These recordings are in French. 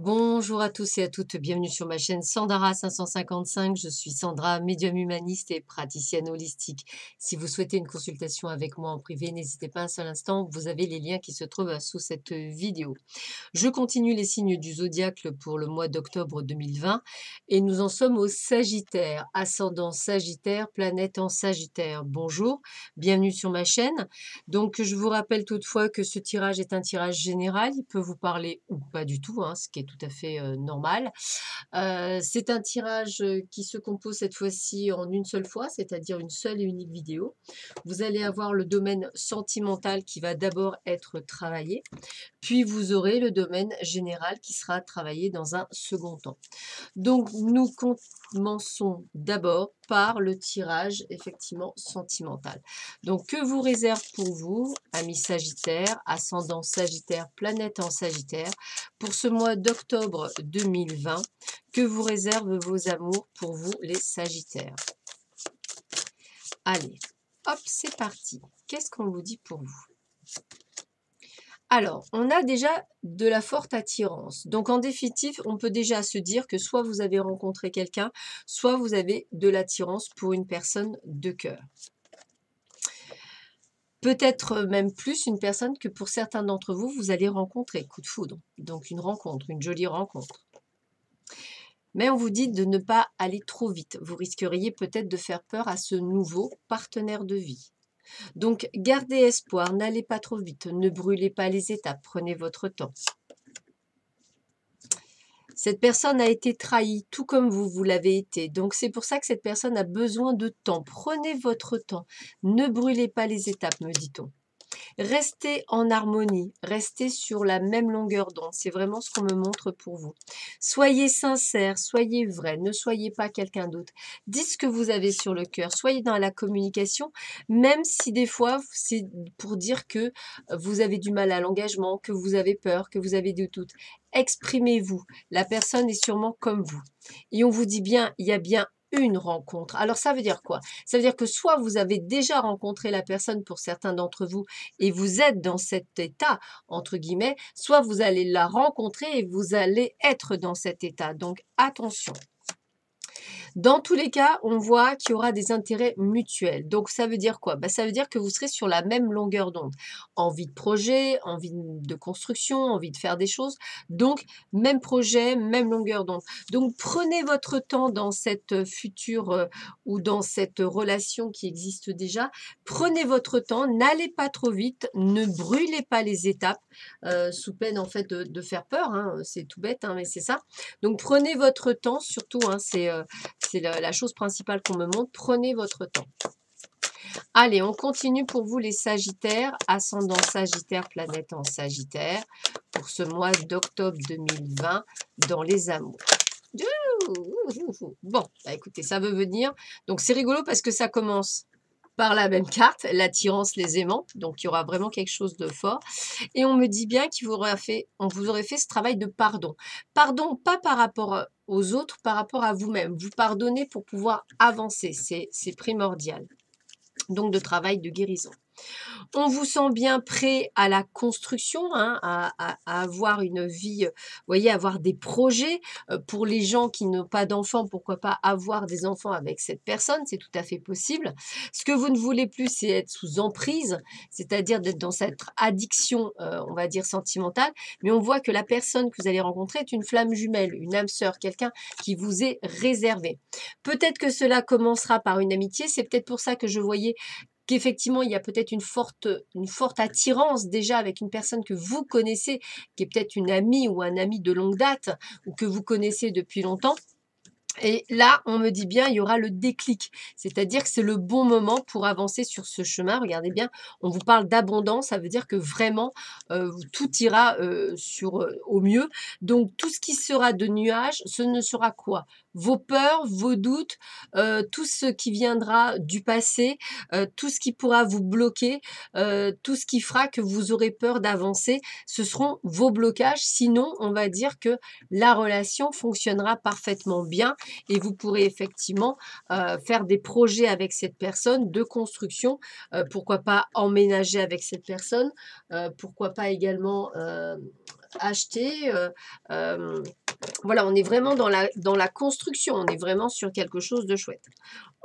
Bonjour à tous et à toutes, bienvenue sur ma chaîne Sandara 555. Je suis Sandra, médium humaniste et praticienne holistique. Si vous souhaitez une consultation avec moi en privé, n'hésitez pas un seul instant, vous avez les liens qui se trouvent sous cette vidéo. Je continue les signes du zodiaque pour le mois d'octobre 2020 et nous en sommes au Sagittaire, ascendant Sagittaire, planète en Sagittaire. Bonjour, bienvenue sur ma chaîne. Donc je vous rappelle toutefois que ce tirage est un tirage général, il peut vous parler ou pas du tout, hein, ce qui est tout à fait normal. C'est un tirage qui se compose cette fois-ci en une seule fois, c'est-à-dire une seule et unique vidéo. Vous allez avoir le domaine sentimental qui va d'abord être travaillé, puis vous aurez le domaine général qui sera travaillé dans un second temps. Donc nous commençons d'abord par le tirage effectivement sentimental. Donc que vous réserve pour vous, amis Sagittaire, ascendant Sagittaire, planète en Sagittaire, pour ce mois d'octobre 2020, que vous réservent vos amours pour vous les Sagittaires? Allez, hop, c'est parti. Qu'est-ce qu'on vous dit pour vous? Alors, on a déjà de la forte attirance. Donc, en définitive, on peut déjà se dire que soit vous avez rencontré quelqu'un, soit vous avez de l'attirance pour une personne de cœur. Peut-être même plus une personne que pour certains d'entre vous, vous allez rencontrer, coup de foudre. Donc, une rencontre, une jolie rencontre. Mais on vous dit de ne pas aller trop vite. Vous risqueriez peut-être de faire peur à ce nouveau partenaire de vie. Donc, gardez espoir, n'allez pas trop vite, ne brûlez pas les étapes, prenez votre temps. Cette personne a été trahie, tout comme vous l'avez été. Donc, c'est pour ça que cette personne a besoin de temps. Prenez votre temps. Ne brûlez pas les étapes, me dit-on. Restez en harmonie, restez sur la même longueur d'onde. C'est vraiment ce qu'on me montre pour vous. Soyez sincère, soyez vrai, ne soyez pas quelqu'un d'autre. Dites ce que vous avez sur le cœur, soyez dans la communication, même si des fois c'est pour dire que vous avez du mal à l'engagement, que vous avez peur, que vous avez des doutes. Exprimez-vous. La personne est sûrement comme vous. Et on vous dit bien, il y a bien une rencontre. Alors ça veut dire quoi? Ça veut dire que soit vous avez déjà rencontré la personne pour certains d'entre vous et vous êtes dans cet état, entre guillemets, soit vous allez la rencontrer et vous allez être dans cet état. Donc attention. Dans tous les cas, on voit qu'il y aura des intérêts mutuels. Donc, ça veut dire quoi? Ça veut dire que vous serez sur la même longueur d'onde. Envie de projet, envie de construction, envie de faire des choses. Donc, même projet, même longueur d'onde. Donc, prenez votre temps dans cette future ou dans cette relation qui existe déjà. Prenez votre temps, n'allez pas trop vite, ne brûlez pas les étapes sous peine en fait de faire peur. Hein. C'est tout bête, hein, mais c'est ça. Donc, prenez votre temps, surtout, hein, c'est la chose principale qu'on me montre. Prenez votre temps. Allez, on continue pour vous les Sagittaires, ascendant Sagittaire, planète en Sagittaire, pour ce mois d'octobre 2020 dans les amours. Bon, écoutez, ça veut venir. Donc c'est rigolo parce que ça commence par la même carte, l'attirance, les aimants. Donc il y aura vraiment quelque chose de fort. Et on me dit bien on vous aurait fait ce travail de pardon. Pardon, pas par rapport aux autres, par rapport à vous-même. Vous pardonnez pour pouvoir avancer. C'est primordial. Donc de travail de guérison. On vous sent bien prêt à la construction, hein, à avoir une vie, vous voyez, avoir des projets. Pour les gens qui n'ont pas d'enfants, pourquoi pas avoir des enfants avec cette personne, c'est tout à fait possible. Ce que vous ne voulez plus, c'est être sous emprise, c'est-à-dire d'être dans cette addiction, on va dire sentimentale. Mais on voit que la personne que vous allez rencontrer est une flamme jumelle, une âme sœur, quelqu'un qui vous est réservé. Peut-être que cela commencera par une amitié, c'est peut-être pour ça que je voyais qu'effectivement, il y a peut-être une forte attirance déjà avec une personne que vous connaissez, qui est peut-être une amie ou un ami de longue date, ou que vous connaissez depuis longtemps. Et là, on me dit bien, il y aura le déclic. C'est-à-dire que c'est le bon moment pour avancer sur ce chemin. Regardez bien, on vous parle d'abondance, ça veut dire que vraiment, tout ira au mieux. Donc, tout ce qui sera de nuages, ce ne sera quoi? Vos peurs, vos doutes, tout ce qui viendra du passé, tout ce qui pourra vous bloquer, tout ce qui fera que vous aurez peur d'avancer, ce seront vos blocages. Sinon, on va dire que la relation fonctionnera parfaitement bien et vous pourrez effectivement faire des projets avec cette personne de construction. Pourquoi pas emménager avec cette personne, pourquoi pas également acheter. Voilà, on est vraiment dans la construction, on est vraiment sur quelque chose de chouette.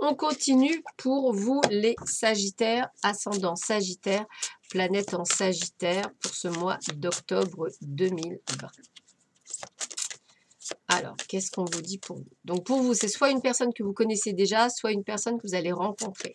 On continue pour vous les Sagittaires, ascendant Sagittaire, planète en Sagittaire pour ce mois d'octobre 2020. Alors, qu'est-ce qu'on vous dit pour vous? Donc pour vous, c'est soit une personne que vous connaissez déjà, soit une personne que vous allez rencontrer.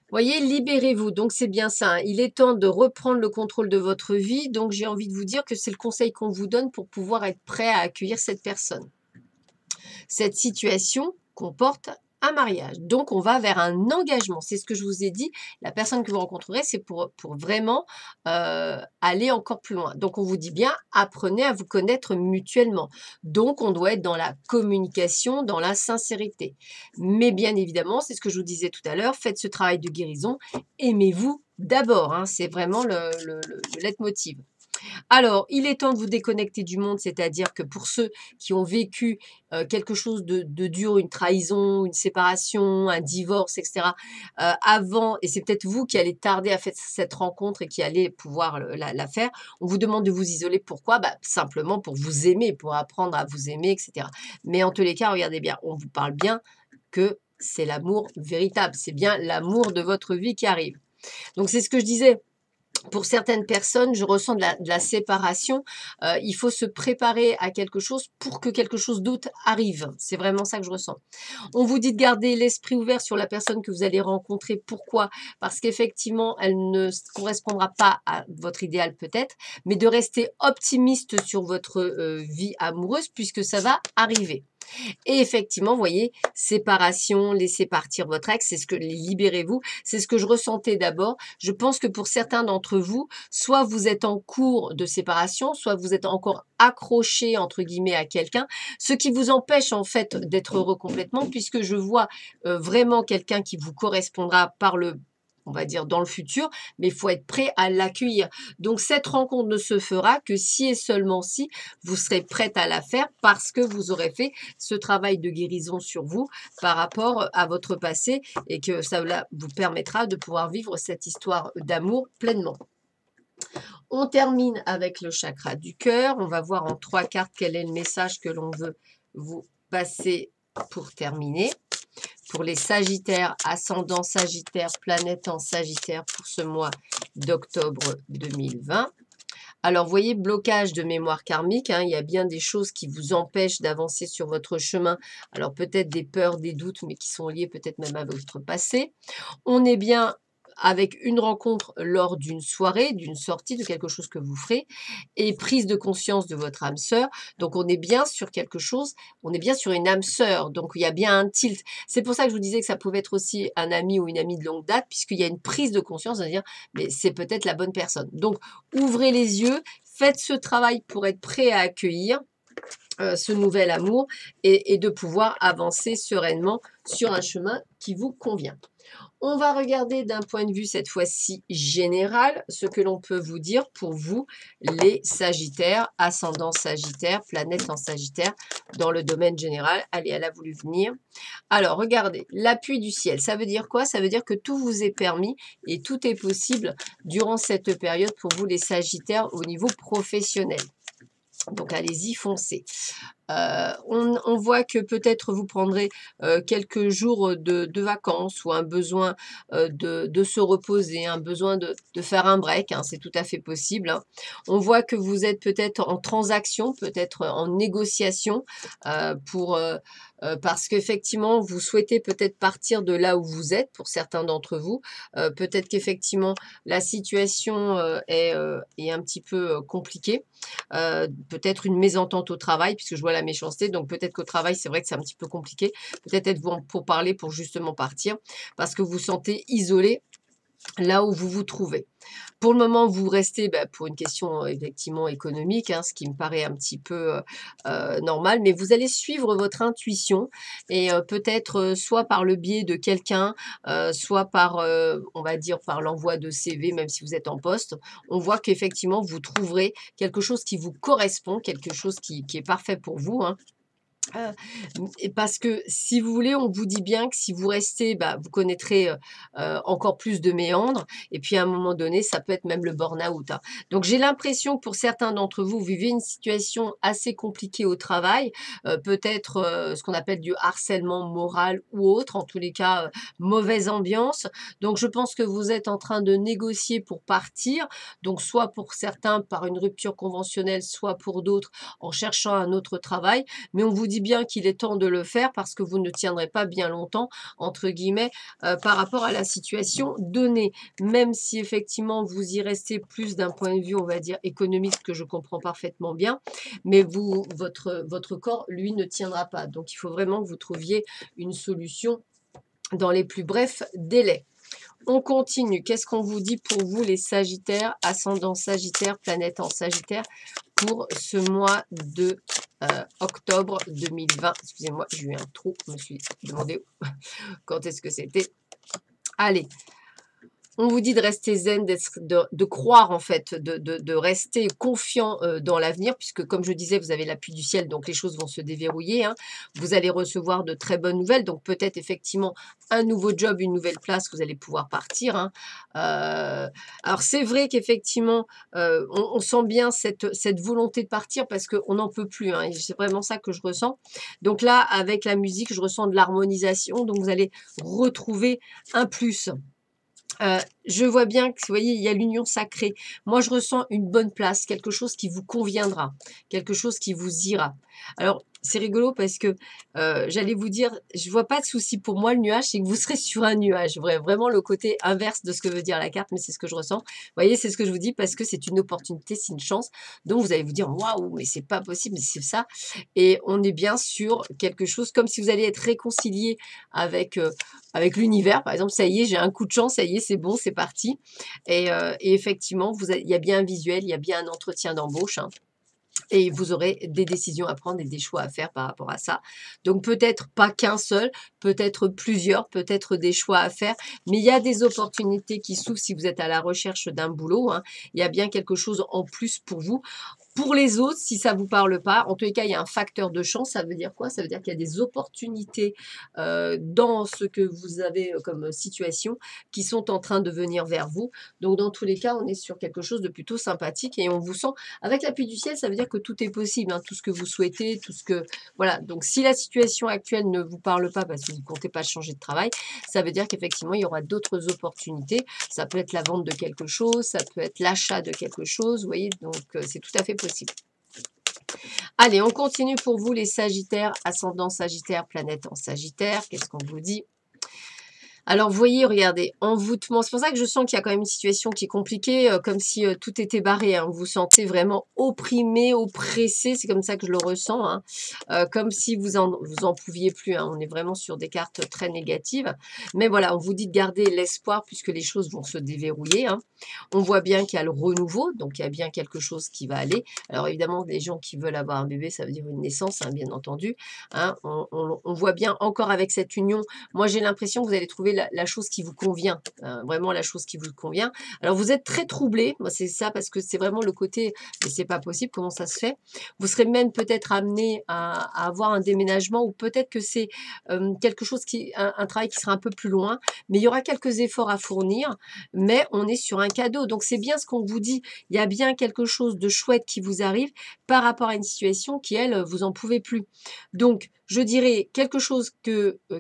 Voyez, libérez-vous, donc c'est bien ça, hein. Il est temps de reprendre le contrôle de votre vie, donc j'ai envie de vous dire que c'est le conseil qu'on vous donne pour pouvoir être prêt à accueillir cette personne. Cette situation comporte un mariage, donc on va vers un engagement, c'est ce que je vous ai dit, la personne que vous rencontrerez, c'est pour vraiment aller encore plus loin. Donc on vous dit bien, apprenez à vous connaître mutuellement, donc on doit être dans la communication, dans la sincérité. Mais bien évidemment, c'est ce que je vous disais tout à l'heure, faites ce travail de guérison, aimez-vous d'abord, hein, c'est vraiment le leitmotiv. Alors, il est temps de vous déconnecter du monde, c'est-à-dire que pour ceux qui ont vécu quelque chose de dur, une trahison, une séparation, un divorce, etc., avant, et c'est peut-être vous qui allez tarder à faire cette rencontre et qui allez pouvoir la faire, on vous demande de vous isoler. Pourquoi? Bah, simplement pour vous aimer, pour apprendre à vous aimer, etc. Mais en tous les cas, regardez bien, on vous parle bien que c'est l'amour véritable, c'est bien l'amour de votre vie qui arrive. Donc, c'est ce que je disais. Pour certaines personnes, je ressens de la séparation. Il faut se préparer à quelque chose pour que quelque chose d'autre arrive. C'est vraiment ça que je ressens. On vous dit de garder l'esprit ouvert sur la personne que vous allez rencontrer. Pourquoi? Parce qu'effectivement, elle ne correspondra pas à votre idéal peut-être, mais de rester optimiste sur votre vie amoureuse puisque ça va arriver. Et effectivement, vous voyez, séparation, laissez partir votre ex, c'est ce que libérez-vous, c'est ce que je ressentais d'abord. Je pense que pour certains d'entre vous, soit vous êtes en cours de séparation, soit vous êtes encore accroché entre guillemets à quelqu'un, ce qui vous empêche en fait d'être heureux complètement, puisque je vois vraiment quelqu'un qui vous correspondra par le, on va dire, dans le futur, mais il faut être prêt à l'accueillir. Donc, cette rencontre ne se fera que si et seulement si vous serez prête à la faire parce que vous aurez fait ce travail de guérison sur vous par rapport à votre passé et que ça vous permettra de pouvoir vivre cette histoire d'amour pleinement. On termine avec le chakra du cœur. On va voir en 3 cartes quel est le message que l'on veut vous passer pour terminer. Pour les Sagittaires, ascendant Sagittaire, planète en Sagittaire pour ce mois d'octobre 2020. Alors, vous voyez, blocage de mémoire karmique, hein, il y a bien des choses qui vous empêchent d'avancer sur votre chemin. Alors, peut-être des peurs, des doutes, mais qui sont liés peut-être même à votre passé. On est bien avec une rencontre lors d'une soirée, d'une sortie, de quelque chose que vous ferez, et prise de conscience de votre âme sœur. Donc, on est bien sur quelque chose, on est bien sur une âme sœur, donc il y a bien un tilt. C'est pour ça que je vous disais que ça pouvait être aussi un ami ou une amie de longue date, puisqu'il y a une prise de conscience de dire, mais c'est peut-être la bonne personne. Donc, ouvrez les yeux, faites ce travail pour être prêt à accueillir ce nouvel amour et de pouvoir avancer sereinement sur un chemin qui vous convient. On va regarder d'un point de vue cette fois-ci général ce que l'on peut vous dire pour vous les Sagittaires, ascendant Sagittaire, planète en Sagittaire dans le domaine général. Allez, elle a voulu venir. Alors, regardez, l'appui du ciel, ça veut dire quoi? Ça veut dire que tout vous est permis et tout est possible durant cette période pour vous les Sagittaires au niveau professionnel. Donc, allez-y, foncez. On voit que peut-être vous prendrez quelques jours de vacances ou un besoin de se reposer, un besoin de faire un break, hein, c'est tout à fait possible. Hein. On voit que vous êtes peut-être en transaction, peut-être en négociation parce qu'effectivement, vous souhaitez peut-être partir de là où vous êtes, pour certains d'entre vous. Peut-être qu'effectivement, la situation est un petit peu compliquée. Peut-être une mésentente au travail, puisque je vois la méchanceté, donc peut-être qu'au travail, c'est vrai que c'est un petit peu compliqué. Peut-être êtes-vous pour parler pour justement partir, parce que vous vous sentez isolé là où vous vous trouvez. Pour le moment, vous restez pour une question effectivement économique, hein, ce qui me paraît un petit peu normal, mais vous allez suivre votre intuition et peut-être soit par le biais de quelqu'un, soit par, on va dire, par l'envoi de CV, même si vous êtes en poste, on voit qu'effectivement, vous trouverez quelque chose qui vous correspond, quelque chose qui est parfait pour vous, hein. Heu, et parce que si vous voulez, on vous dit bien que si vous restez, bah, vous connaîtrez, encore plus de méandres et puis à un moment donné, ça peut être même le burn-out, hein. Donc j'ai l'impression que pour certains d'entre vous, vous vivez une situation assez compliquée au travail, peut-être, ce qu'on appelle du harcèlement moral ou autre, en tous les cas, mauvaise ambiance. Donc je pense que vous êtes en train de négocier pour partir, donc soit pour certains par une rupture conventionnelle, soit pour d'autres en cherchant un autre travail. Mais on vous dit bien qu'il est temps de le faire parce que vous ne tiendrez pas bien longtemps, entre guillemets, par rapport à la situation donnée. Même si effectivement vous y restez plus d'un point de vue, on va dire, économique, ce que je comprends parfaitement bien, mais vous, votre corps, lui, ne tiendra pas. Donc il faut vraiment que vous trouviez une solution dans les plus brefs délais. On continue. Qu'est-ce qu'on vous dit pour vous, les Sagittaires, ascendant Sagittaire, planète en Sagittaire, pour ce mois de octobre 2020? Excusez-moi, j'ai eu un trou. Je me suis demandé quand est-ce que c'était. Allez, on vous dit de rester zen, de croire en fait, de rester confiant dans l'avenir, puisque comme je disais, vous avez l'appui du ciel, donc les choses vont se déverrouiller, hein. Vous allez recevoir de très bonnes nouvelles, donc peut-être effectivement un nouveau job, une nouvelle place, vous allez pouvoir partir, hein. Alors c'est vrai qu'effectivement, on sent bien cette volonté de partir parce qu'on n'en peut plus, hein, et c'est vraiment ça que je ressens. Donc là, avec la musique, je ressens de l'harmonisation, donc vous allez retrouver un plus. Je vois bien que, vous voyez, il y a l'union sacrée. Moi, je ressens une bonne place, quelque chose qui vous conviendra, quelque chose qui vous ira. Alors, c'est rigolo parce que, j'allais vous dire, je vois pas de souci pour moi, le nuage, c'est que vous serez sur un nuage. Vraiment le côté inverse de ce que veut dire la carte, mais c'est ce que je ressens. Vous voyez, c'est ce que je vous dis parce que c'est une opportunité, c'est une chance. Donc vous allez vous dire: «Waouh, mais c'est pas possible, mais c'est ça», et on est bien sur quelque chose comme si vous allez être réconcilié avec, avec l'univers, par exemple, ça y est, j'ai un coup de chance, ça y est, c'est bon, c'est parti. Et effectivement, il y a bien un visuel, il y a bien un entretien d'embauche, hein, et vous aurez des décisions à prendre et des choix à faire par rapport à ça. Donc peut-être pas qu'un seul, peut-être plusieurs, peut-être des choix à faire, mais il y a des opportunités qui s'ouvrent si vous êtes à la recherche d'un boulot, hein. Il y a bien quelque chose en plus pour vous. Pour les autres, si ça ne vous parle pas, en tous les cas, il y a un facteur de chance. Ça veut dire quoi? Ça veut dire qu'il y a des opportunités, dans ce que vous avez, comme situation qui sont en train de venir vers vous. Donc dans tous les cas, on est sur quelque chose de plutôt sympathique et on vous sent avec l'appui du ciel, ça veut dire que tout est possible, hein, tout ce que vous souhaitez, tout ce que voilà. Donc si la situation actuelle ne vous parle pas parce que vous ne comptez pas changer de travail, ça veut dire qu'effectivement, il y aura d'autres opportunités. Ça peut être la vente de quelque chose, ça peut être l'achat de quelque chose, vous voyez? Donc c'est tout à fait possible. Allez, on continue pour vous les Sagittaires, ascendant Sagittaire, planète en Sagittaire. Qu'est-ce qu'on vous dit? Alors, vous voyez, regardez, envoûtement. C'est pour ça que je sens qu'il y a quand même une situation qui est compliquée, comme si tout était barré, hein. Vous vous sentez vraiment opprimé, oppressé, c'est comme ça que je le ressens, hein. Comme si vous en pouviez plus, hein. On est vraiment sur des cartes très négatives. Mais voilà, on vous dit de garder l'espoir puisque les choses vont se déverrouiller, hein. On voit bien qu'il y a le renouveau, donc il y a bien quelque chose qui va aller. Alors évidemment, les gens qui veulent avoir un bébé, ça veut dire une naissance, hein, bien entendu, hein. On voit bien encore avec cette union, moi, j'ai l'impression que vous allez trouver la chose qui vous convient, vraiment la chose qui vous convient. Alors vous êtes très troublé, moi c'est ça parce que c'est vraiment le côté: «Mais c'est pas possible, comment ça se fait?» Vous serez même peut-être amené à avoir un déménagement ou peut-être que c'est, quelque chose qui un travail qui sera un peu plus loin, mais il y aura quelques efforts à fournir, mais on est sur un cadeau. Donc c'est bien ce qu'on vous dit, il y a bien quelque chose de chouette qui vous arrive par rapport à une situation qui, elle, vous en pouvez plus. Donc je dirais quelque chose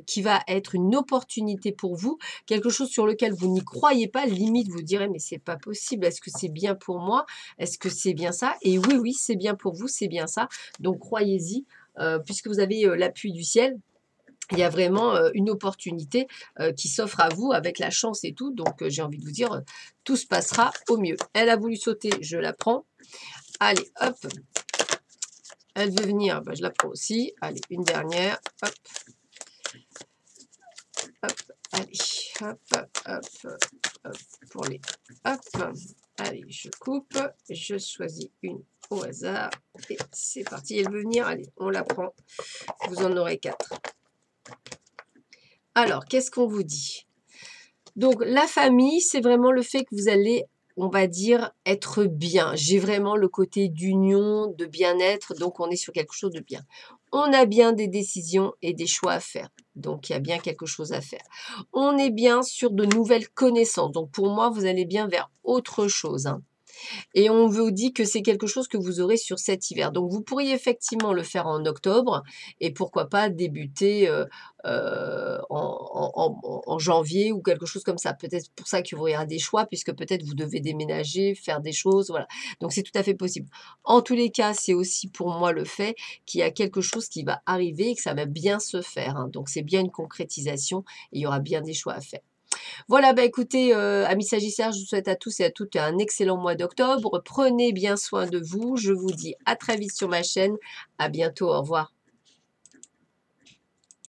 qui va être une opportunité pour vous, quelque chose sur lequel vous n'y croyez pas, limite vous direz: «Mais c'est pas possible, est-ce que c'est bien pour moi? Est-ce que c'est bien ça?» Et oui, oui, c'est bien pour vous, c'est bien ça. Donc croyez-y, puisque vous avez, l'appui du ciel, il y a vraiment, une opportunité, qui s'offre à vous avec la chance et tout. Donc j'ai envie de vous dire, tout se passera au mieux. Elle a voulu sauter, je la prends. Allez, hop, elle veut venir, bah, je la prends aussi. Allez, une dernière, hop. Hop, allez, hop, hop, hop, pour les hop. Allez, je coupe, je choisis une au hasard et c'est parti. Elle veut venir, allez, on la prend. Vous en aurez 4. Alors, qu'est-ce qu'on vous dit? Donc, la famille, c'est vraiment le fait que vous allez on va dire, être bien. J'ai vraiment le côté d'union, de bien-être, donc on est sur quelque chose de bien. On a bien des décisions et des choix à faire, donc il y a bien quelque chose à faire. On est bien sur de nouvelles connaissances, donc pour moi, vous allez bien vers autre chose, hein. Et on vous dit que c'est quelque chose que vous aurez sur cet hiver. Donc vous pourriez effectivement le faire en octobre et pourquoi pas débuter, en janvier ou quelque chose comme ça. Peut-être pour ça qu'il y aura des choix puisque peut-être vous devez déménager, faire des choses, voilà. Donc c'est tout à fait possible. En tous les cas, c'est aussi pour moi le fait qu'il y a quelque chose qui va arriver et que ça va bien se faire, hein. Donc c'est bien une concrétisation et il y aura bien des choix à faire. Voilà, bah, écoutez, amis sagittaires, je vous souhaite à tous et à toutes un excellent mois d'octobre. Prenez bien soin de vous. Je vous dis à très vite sur ma chaîne. À bientôt, au revoir.